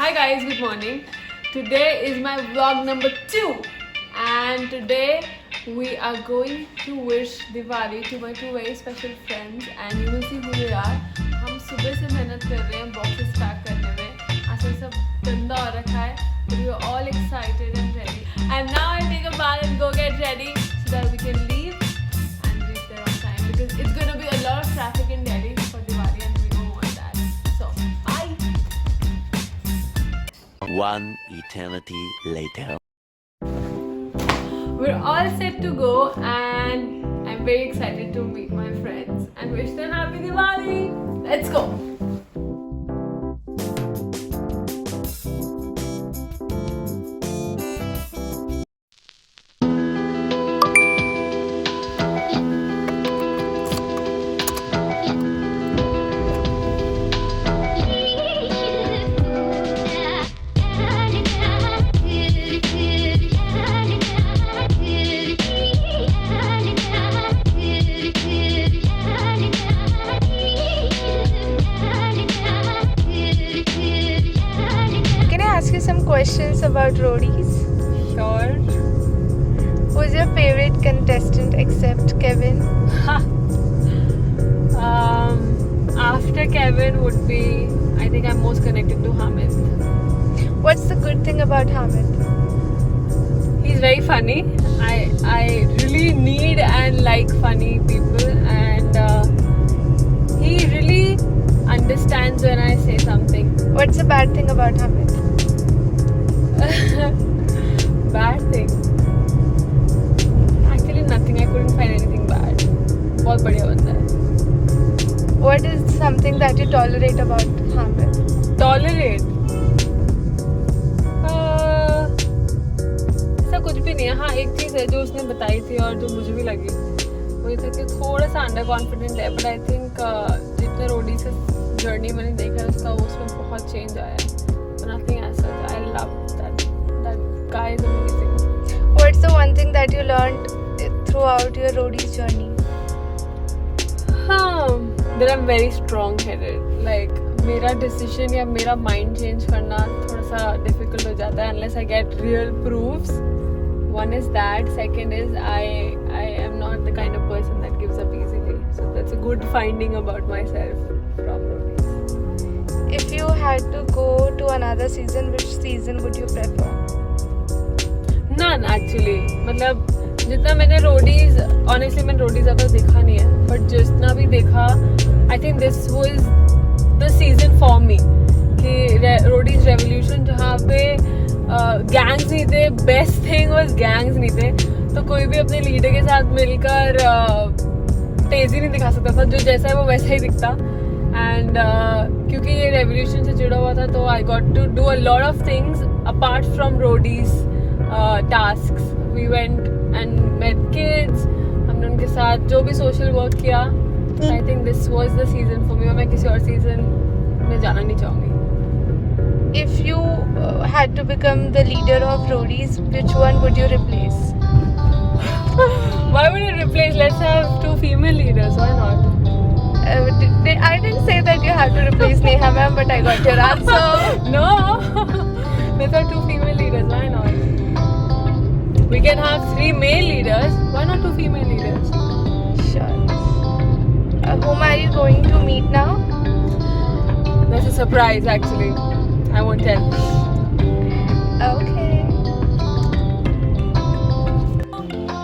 Hi guys, good morning. Today is my vlog number 2 and today we are going to wish Diwali to my two very special friends and you will see who they are. हम सुबह से मेहनत कर रहे हैं boxes pack करने में. ऐसा सब गंदा हो रखा है. But we are all excited and ready. And now I take a bath and go get ready so that we can leave and reach there on time because it's going to be a lot of traffic in Delhi for Diwali and we don't want that. So, bye! One eternity later. We're all set to go and I'm very excited to meet my friends and wish them happy Diwali. Let's go. Some questions about roadies. Sure. Who's your favorite contestant except Kevin? After Kevin would be, I think I'm most connected to Hamid. What's the good thing about Hamid? He's very funny. I really need and like funny people and he really understands when I say something. What's the bad thing about Hamid? Bad thing. Actually nothing. I couldn't find anything bad. बहुत बढ़िया बंदा है. What is something that you tolerate about Hamid? Tolerate? ऐसा कुछ भी नहीं है. हाँ एक चीज़ है जो उसने बताई थी और जो मुझे भी लगी वो ये था कि थोड़ा सा अंडर कॉन्फिडेंट है बट आई थिंक जितने रोडी से जर्नी मैंने देखा है उसका उसमें बहुत चेंज आया है. Nothing as such. I love that guy is amazing. What's the one thing that you learned throughout your roadies journey? That I'm very strong-headed. Like मेरा decision या मेरा mind change करना थोड़ा सा difficult हो जाता है unless I get real proofs. One is that. Second is I am not the kind of person that gives up easily. So that's a good finding about myself from roadies. If you had to go to another season, which season would you prefer? None actually. मतलब जितना मैंने Roadies honestly मैंने Roadies ज़्यादा देखा नहीं है but जितना भी देखा आई think this was the season for मी कि रोडीज रेवोल्यूशन जहाँ पे गैंग्स नहीं थे. बेस्ट थिंग वाज गैंग्स नहीं थे तो कोई भी अपने लीडर के साथ मिलकर तेज़ी नहीं दिखा सकता था. जो जैसा है वो वैसा ही दिखता. एंड क्योंकि ये रेवोल्यूशन से जुड़ा हुआ था तो I got to do a lot of things apart from Roadies tasks. We went and met kids. हमने उनके साथ जो भी सोशल वर्क किया. I think this was the season for me. और मैं किसी और सीजन में जाना नहीं चाहूँगी. If you had to become the leader of roadies, which one would you replace? Why would you replace? Let's have 2 female leaders. Why not? I didn't say that you had to replace Neha ma'am, but I got your answer. No. Let's have 2 female leaders. Why not? We can have 3 male leaders. Why not 2 female leaders? Sure. Whom are you going to meet now? That's a surprise actually. I won't tell. Okay.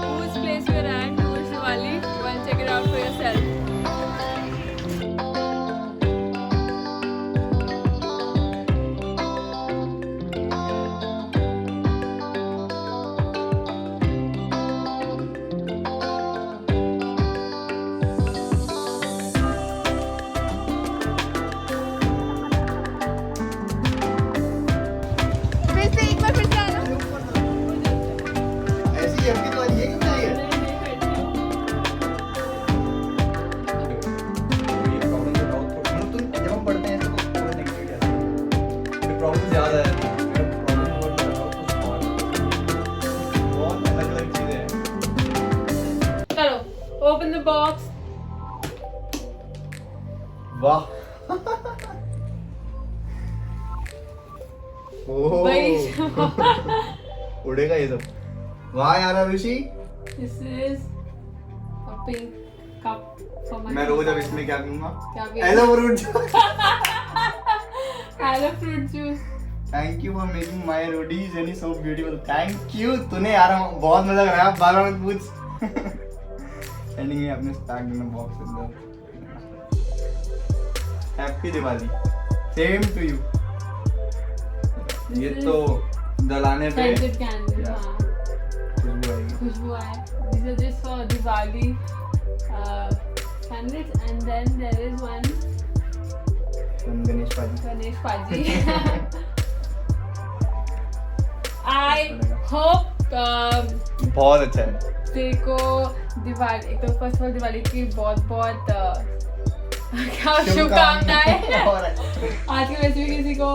Whose place we're at? Who's Diwali? Go and check it out for yourself. Open the box. वाह भाई उड़ेगा ये सब। वाह यार अभिषी, This is a pink cup for my. मैं रोज अब इसमें क्या पीऊंगा? क्या भी hello fruit juice. Hello fruit juice. Thank you for making my Roadies and so beautiful. Thank you, तूने यार बहुत मजा कराया। बार-बार मत पूछ। एंडिंग में अपने पैक में बॉक्स अंदर। Happy Diwali. Same to you. ये तो दलाने पे Scented candle. Yeah. हाँ. खुशबू आएगी। खुशबू आए. These are just for Diwali candles, and then there is one Ganesh पाजी। Ganesh Paji. I hope बहुत अच्छा है। देखो दिवाली, एक तो फर्स्ट ऑफ ऑल दिवाली की बहुत बहुत क्या शुभकामनाएं। और अच्छा। आज के वैसे भी किसी को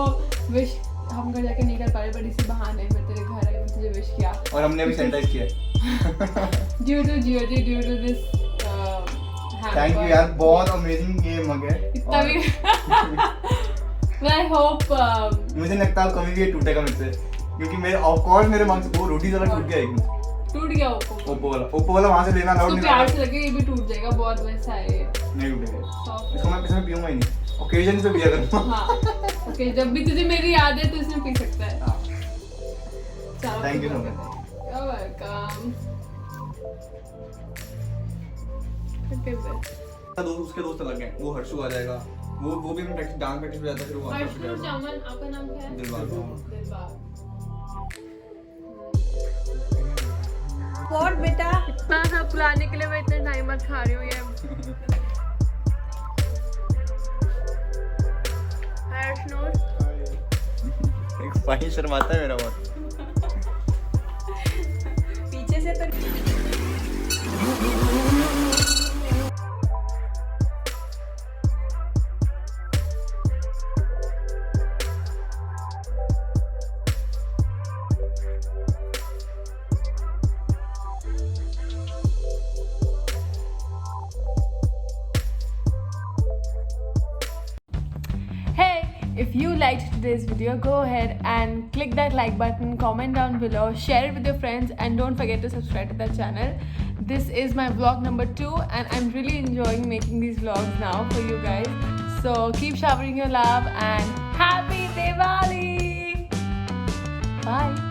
विश हम घर जाके नहीं कर पा रहे, बट इसी बहाने मैं तेरे घर आई, मैं तुझे विश किया और हमने भी सैनिटाइज किया है। Due to GOG, due to this thank you यार, बहुत अमेजिंग ये मग है। इतना भी आई होप मुझे लगता है कभी भी ये टूटेगा मुझसे, क्योंकि मेरे ऑफ कोर्स मेरे मग से वो रोटी वाला टूट गया एक में। टूट गया ओप्पो ओप्पो वाला वहां से लेना अलाउड तो नहीं प्यार था। से लगे ये भी टूट जाएगा, बहुत वैसा है ये। नहीं टूटेगा Soft इसको, मैं किसी में पीऊंगा ही नहीं, ओकेजन पे पिया करूंगा। हाँ ओके, जब भी तुझे मेरी याद है तो इसमें पी सकता है। हाँ, चलो Thank you so much. You're welcome. Look at this. उसके दोस्त अलग हैं, वो हर्षु आ जाएगा, वो भी प्रैक्टिस डांस प्रैक्टिस पे जाता है, फिर वो आता हर्षु है। चमन, आपका नाम क्या है? दिलबाग। दिलबाग। What बेटा? इतना सब बुलाने के लिए मैं इतना टाइमर खा रही हूँ ये। हर्षनूर एक फाइन शर्माता है मेरा बहुत। पीछे से तो If you liked today's video, go ahead and click that like button, comment down below, share it with your friends, and don't forget to subscribe to the channel. This is my vlog number 2 and I'm really enjoying making these vlogs now for you guys. So keep showering your love and happy Diwali! Bye!